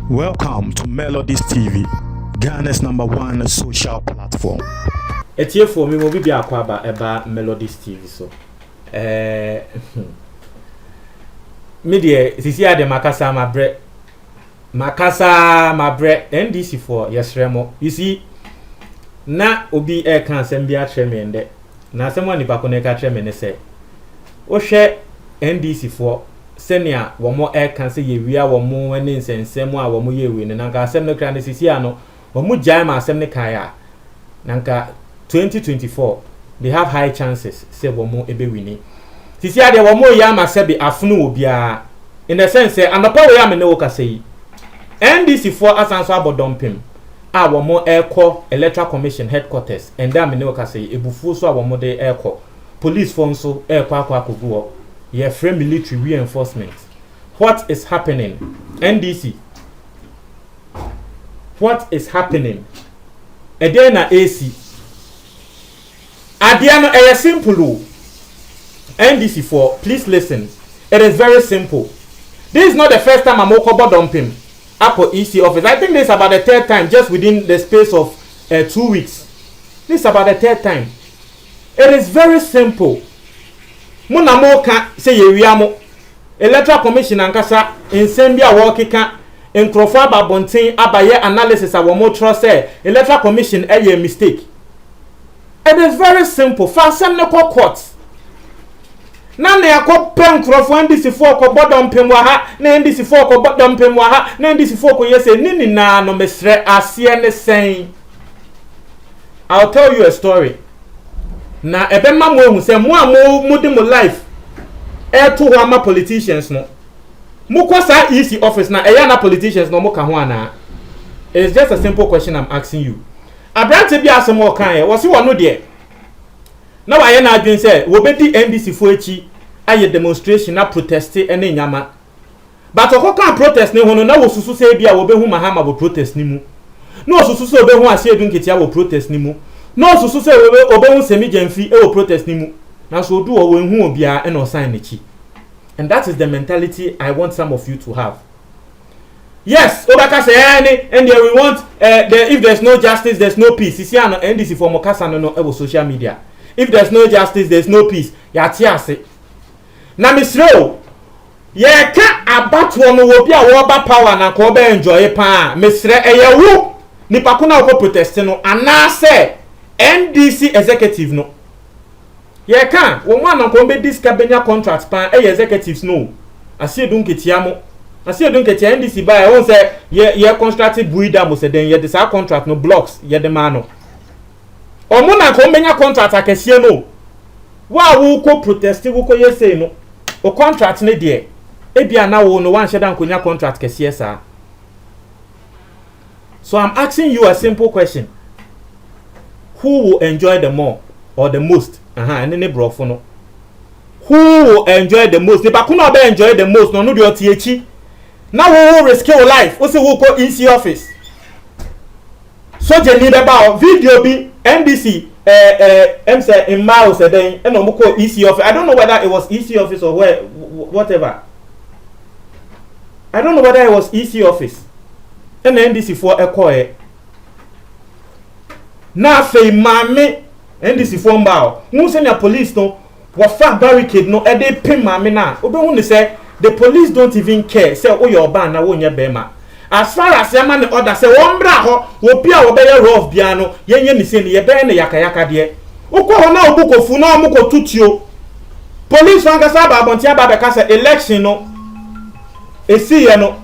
Welcome to Melodies TV, Ghana's #1 social platform. Etie for me mo bi akwaba eba Melodies TV so. Me de sisi ade makasa mabre NDC for yesremo. You see na obi e kan asem bi atreme ende. Na asem wani ba ko ne ka atreme ne se. Wo hwe NDC for senior womo e kan se ye wia womo ane nsensem a womo ye wi ne nanka asem ne kra ne sisi ano womo jai ma asem ne kan ya nanka 2024 they have high chances say womo ebe wini sisi ade womo ya ma se be afunu obia in the sense say anopa we ya me ne wo ka sei NDC for asanso abodompem a womo ekọ electoral commission headquarters and da me ne wo ka sei ebufu so a womo de ekọ police for nso ekọ akoguo ye frame military reinforcement. What is happening? NDC. What is happening? Edena AC. Adiano a simple. NDC for please listen. It is very simple. This is not the first time I'm dumping Apple EC office. I think this is about the third time just within the space of 2 weeks. This is about the third time. It is very simple. Muna mo ka say yewiamo electoral commission ankasa ensem bia wo keka enkrofo ababonten abaye analysis a wo mo tro say electoral commission a mistake. It is very simple. Fasem ne court na ne akọ enkrofo NDC for ko bodom pem wa ha na NDC for ko bodom pem wa ha na NDC for ko yese nini na no mesre ase ne sen. I'll tell you a story. Na ebema mo ehu se mo amudi mo life to ho ama politicians no mo kwasa EC office na eya na politicians no mo ka ho ana. It's just a simple question I'm asking you. Abrante bi asem o kan e wo se wono de na wa ye na adwen se wo bedi NDC fo echi aye demonstration na protest ene nyama but okoka protest ne ho no na wo susu se bia wo behu mahama bo protest ni mu no susu se obehu ase edun ketia wo protest ni mu no susu se obehu semi gemfi e wo protest ni mu na so do wo enhu obia e no sign nechi. And that is the mentality I want some of you to have. Yes, obaka say and we want if there's no justice there's no peace. Sisi ano NDC for mokasa no e wo social media. If there's no justice there's no peace. Ya ti ase. Na misreo ye ka abatwo no wo bia wo ba power na ko be enjoy pa misre eyewu nipa ko na ko protest no anase NDC executive no ye kan wo mo anan ko be discabenya contract pan executives no asiedun ketia mo asiedun ketia NDC ba e won say ye construct buida mo se den ye de sa contract no blocks ye de ma no o mo na ko benya contract akesie no wa wo ko protest wo ko ye say no o contract ne de e bia na wo no wan sheda nkonya contract kesie sa. So I'm asking you a simple question. Who will enjoy the more or the most? And then brofo no. Who will enjoy the most? The bakuna be enjoy the most. No do your THE. Now we will risk your life. Also we go EC office. So je need about video be NDC say in miles a day and no go EC office. I don't know whether it was EC office or where whatever. I don't know whether it was EC office. And NDC for a na fe mame NDC for mbao mu se na police no wa fa barricade no e dey pin mame na obehu ne say the police don't even care say o your ban na wo nya bema as far as yama ne order say wo mbra ho wo bia wo be ye rough bia no yenye ni se ne ye be ne yakayaka de ukọ ho na obukofu na omuko tutio police wan ka sa ba bontia ba be ka say election no esi ye no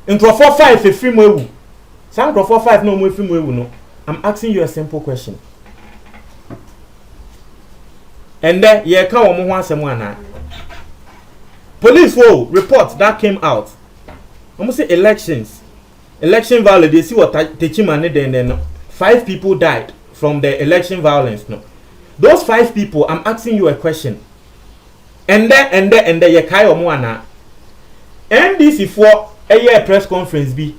intro 45 efiri mu ewu some for 5 no mo efiri mu ewu no. I'm asking you a simple question. And then ye ka wo mo ho asem ana. Police will report that came out. Almost say election violence. They see what Techimane then 5 people died from the election violence. No, those 5 people. I'm asking you a question. And then ye kai omo ana. NDC for a year press conference be.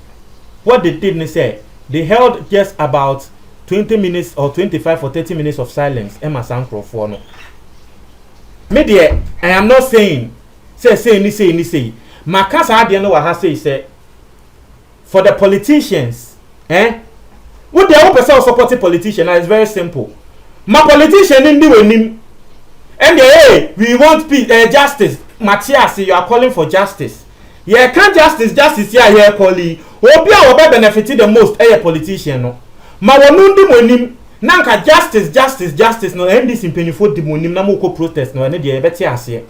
What they did say? They held just about 20 minutes or 25 or 30 minutes of silence. Emma Sankro for no. me there I am not saying say makasa ade no wa ha say for the politicians what they hope person support politician is very simple. My politician in the wenim and hey we want peace, justice. Matthias, you are calling for justice. Yeah, can't justice here calling. Obi a will benefit the most a politician no. Ma wonundi wenim nanka justice no end this in penifo di wenim na mo ko protest no ene de beti ase.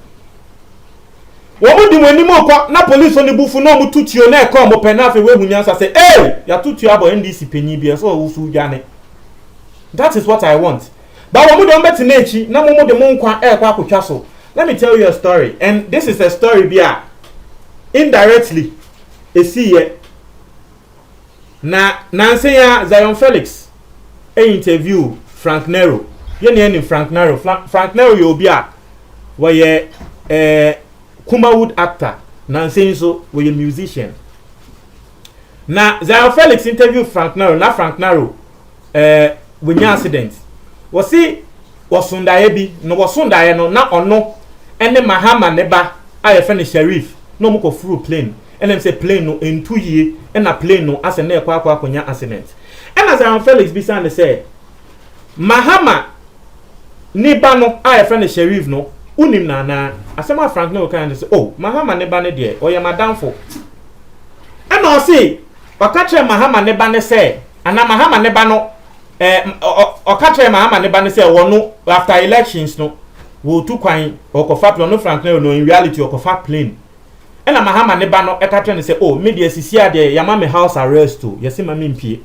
Wo mo di wenim ko na police oni bufu no mo tutio na e ko mo penafe we hunyansa say eh ya tutio abo NDC penyi bi so wo su dwane. That is what I want. But when we don't bet in echi, na mo de mo nkwa e kwa akotwa so. Let me tell you a story, and this is a story bia indirectly esi ye na nanse ya Zion Felix interview Frank Nero. Ye ne Frank Nero. Frank Nero yo bia wo ye Kumawood actor, nanse so wo ye musician. Na Zion Felix interview Frank Nero, na Frank Nero when your accident was see was Sunday bi no was Sunday no na ono ene Mahama neba I finish sheriff no mo ko through plane and them say plane no in 2 years and a plane no as a na kwa konya accident and as Zion Felix be say Mahama neba no I finish sheriff no unim na asema Frank no kan say oh Mahama neba ne de o ya madam for and no say wakatre Mahama neba ne say ana Mahama neba no okatre Mahama ne ba ne say wono after elections no wo tu kwan okofa plane no Frank no in reality okofa plane ena Mahama ne ba no ekatre ne say oh media sisi ade yama me house arrest to yesi ma me mpie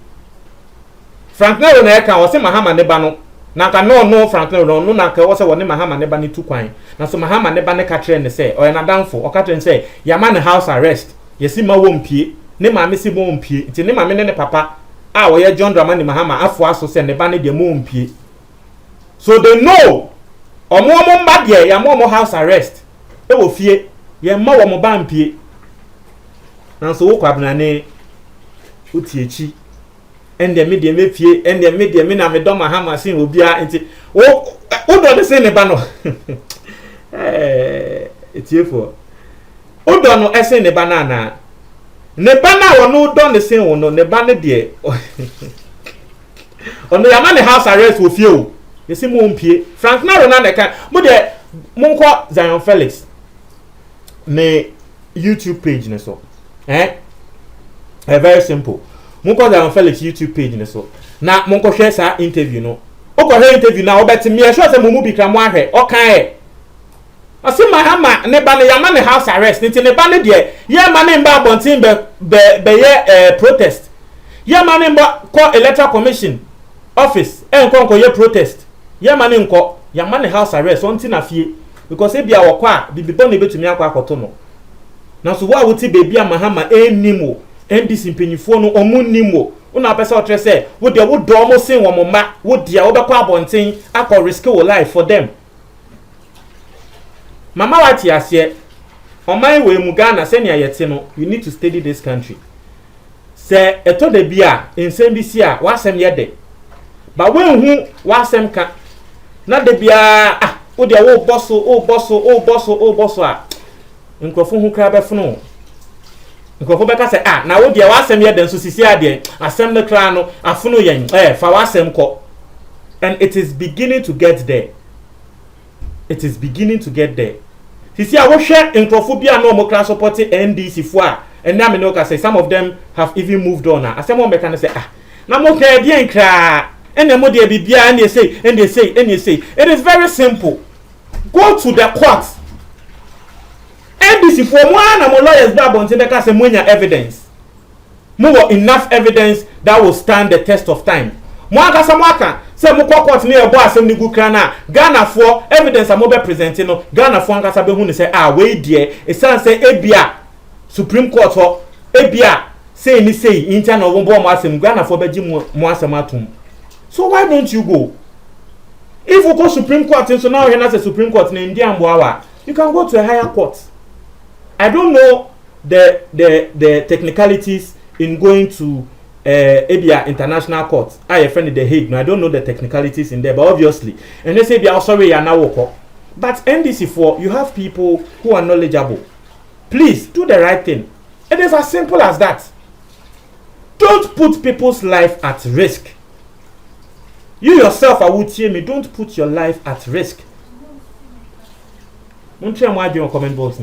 Frank no na eka wo say Mahama ne ba no na ka no Frank no na ka wo say woni Mahama ne ba ne tu kwan na so Mahama ne ba ne katre ne say o na danfo okatre ne say yama ne house arrest yesi ma wo mpie ne ma me si wo mpie nti ne ma me ne papa we John Dramani Mahama afo aso se ne ba ne de mo mpie so they know omo mba de ya mo house arrest e wo fie ye ma wo mo ba mpie na so wo kwabna ne utiechi ende me de me fie ende me de me na me do Mahama sin obia enti wo do de se ne ba no etiefo wo do no ese ne ba na ne bana wono don the same wono ne bana de ono yama ne house arrest wo fie o yesi mo mpie Frank Naro na ne kan mo de monko Zion Felix ne YouTube page ne so very simple monko Zion Felix YouTube page ne so na monko share sa interview no o ko share interview na obeti me sure say mo mu bi kra mo ahwe o kan Asi Mahama ne ba ne yama ne house arrest nti ne ba ne de ye ma ne mba abontin be ye protest ye ma ne mba call electoral commission office enko ye protest ye ma ne nko yama ne house arrest onti na fie because e bia wo kwa bibibo ne betumi akwa akoto no na so wa wuti be bia Mahama enimo NDC mpanyifo no omu nimo una pesa o trese wo de wo do mo sin wo mo ma wo dia wo be kwa abontin akọ risk wo life for them. Mama wati ase oman we mu Ghana se nia yete no you need to study this country se eto de bia ensem bi si a wasem ye de ba we hu wasem ka na de bia wo de wo bosso a nkofo hu kra be funo nkofo be ka se na wo de wasem ye de nso sisi ade asem ne kra no afuno yen fa wasem ko and it is beginning to get there. It is beginning to get there. See, I will share Encrophobia no more supporting NDC for and now me say some of them have even moved on. As someone can say, now more Canadian cry and the more they be and they say. It is very simple. Go to the court. NDC for one and more lawyers that want to make us evidence. More enough evidence that will stand the test of time. Mwaka samwaka se mukwa court ne ebo asem ni gukra na Ghana for evidence amobe presenting no Ghana for nkasa be hu ne se we die e san se ebia Supreme Court ho ebia say ni say inter no bo mo asem Ghana for beji mo asem atum. So why don't you go? If you go Supreme Court so now here na say Supreme Court na India mboawa, you can go to a higher court. I don't know the technicalities in going to Abia International Court. I friend The Hague. No, I don't know the technicalities in there, but obviously, and they say they are sorry you are now walk. But NDC4, you have people who are knowledgeable. Please do the right thing. It is as simple as that. Don't put people's life at risk. You yourself, I would hear me, don't put your life at risk. Don't try and comment box.